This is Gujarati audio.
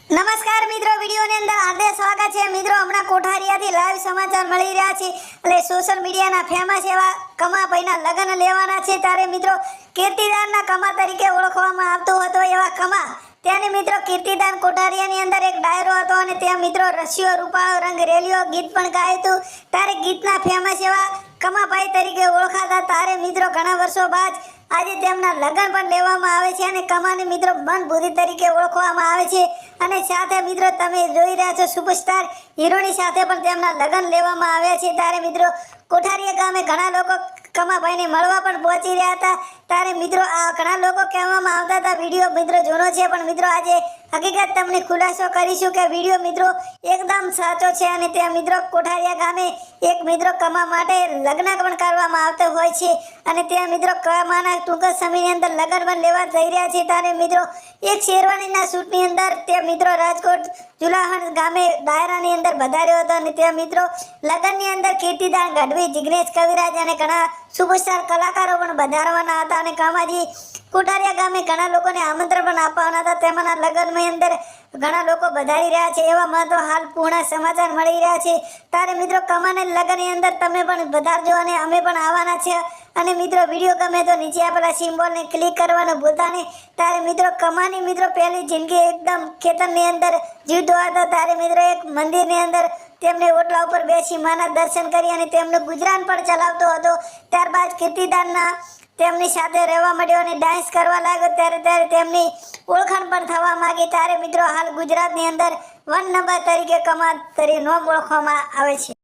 નમસ્કાર મિત્રો, વિડીયોની અંદર હાર્દિક સ્વાગત છે। મિત્રો, હમણાં કોઠારીયાથી લાઈવ સમાચાર મળી રહ્યા છે એટલે સોશિયલ મીડિયાના ફેમસ એવા કમાભાઈના લગ્ન લેવાના છે। ત્યારે મિત્રો કીર્તિદાનના કમા તરીકે ઓળખવામાં આવતો હતો એવા કમા ત્યાંની મિત્રો કીર્તિદાન કોઠારીયાની અંદર એક ડાયરો હતો અને ત્યાં મિત્રો રશિયો રૂપાળો રંગ રેલિયો ગીત પણ ગાયું હતું। ત્યારે ગીતના ફેમસ એવા કમાભાઈ તરીકે ઓળખાતા ત્યારે મિત્રો ઘણા વર્ષો બાદ આજે તેમના લગ્ન પણ લેવામાં આવે છે અને કમાને મિત્રો મનબુદ્ધિ તરીકે ઓળખવામાં આવે છે અને સાથે મિત્રો તમે જોઈ રહ્યા છો સુપરસ્ટાર હીરોની સાથે પણ તેમના લગ્ન લેવામાં આવ્યા છે। ત્યારે મિત્રો કોઠારીયા ગામે ઘણા લોકો કમાભાઈને મળવા પણ પહોંચી રહ્યા હતા। ત્યારે મિત્રો આ ઘણા લોકો કહેવામાં આવતા હતા વિડીયો મિત્રો જૂનો છે, પણ મિત્રો આજે હકીકત તમને ખુલાસો કરીશું કે વિડીયો મિત્રો એકદમ સાચો છે અને ત્યાં મિત્રો કોઠારીયા ગામે એક મિત્રો કમા માટે લગ્ન પણ કરવામાં આવતો હોય છે અને ત્યાં મિત્રો કમાના ટૂંક સમયની અંદર લગ્ન પણ લેવા જઈ રહ્યા છે। ત્યારે મિત્રો એક શેરવાનીના શૂટની અંદર તે મિત્રો રાજકોટ જુલાહણ ગામે ડાયરાની અંદર વધાર્યો હતો અને ત્યાં મિત્રો લગ્નની અંદર કીર્તિદાન ગઢવી, જિગ્નેશ કવિરાજ અને ઘણા સુપરસ્ટાર કલાકારો પણ વધારવાના હતા અને કામાજી કોઠારીયા ગામે ઘણા લોકોને આમંત્રણ પણ આપવાના હતા। તેમાંના લગ્નની અંદર ઘણા લોકો વધારી રહ્યા છે એવા મહત્વ હાલ પૂર્ણ સમાચાર મળી રહ્યા છે। ત્યારે મિત્રો કમાને લગ્નની અંદર તમે પણ વધારજો અને અમે પણ આવવાના છે અને મિત્રો વિડીયો ગમે તો નીચે આપેલા સિમ્બોલને ક્લિક કરવાનું ભૂલતા નહીં। ત્યારે મિત્રો કમાની મિત્રો પહેલી જિંદગી એકદમ ખેતરની અંદર જીવતો હતો। ત્યારે મિત્રો એક મંદિરની અંદર તેમને ઓટલા ઉપર બેસી માના દર્શન કરી અને તેમનું ગુજરાન પણ ચલાવતો હતો। ત્યારબાદ કીર્તિદાનના તેમની સાથે રહેવા માંડ્યો અને ડાન્સ કરવા લાગ્યો। ત્યારે તેમની ઓળખાણ પણ થવા માંગી। ત્યારે મિત્રો હાલ ગુજરાતની અંદર 1 નંબર તરીકે કમા તરીકે નામ ઓળખવામાં આવે છે।